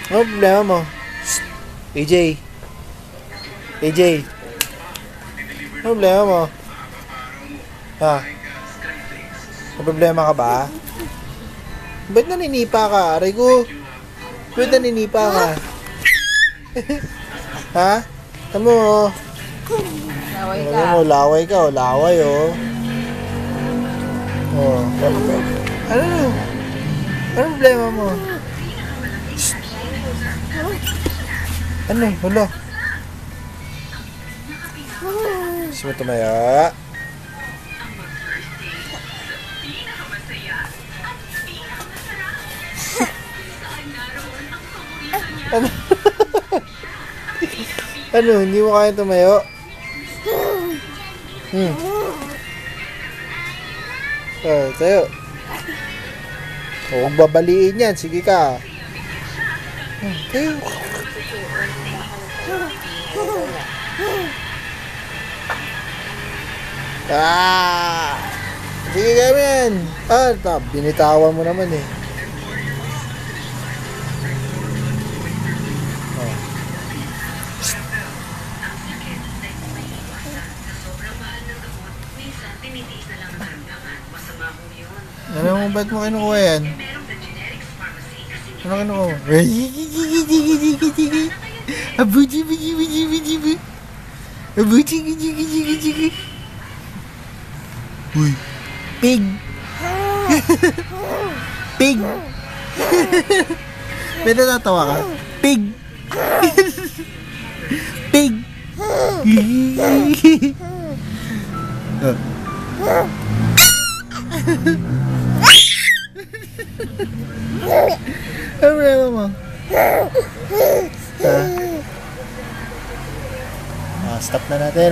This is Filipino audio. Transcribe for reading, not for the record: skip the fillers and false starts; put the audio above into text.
Ano problema mo? Shh. AJ. AJ. Ano problema mo? Ha? May problema ka ba? Ba't naninipa ka? Aray ko. Ba't naninipa ka? Ha? Tama mo. Laway ka. Alam mo, laway ka. O, laway, oh. Oh. Ano? Ano problema mo? Shh. Ano? Wala. Gusto mo tumaya? Ano? Ano? Hindi mo kaya tumayo? Tayo. Huwag babaliin yan. Sige ka. Tayo. Sige kami yan. Binitawan mo naman eh. Ano mo, ba't mo kinukuha yan? Ano kinukuha mo? Abuji. Uy. Pig. Pig. May natatawa ka? Pig. Pig. Ano problema mo? Stop na natin.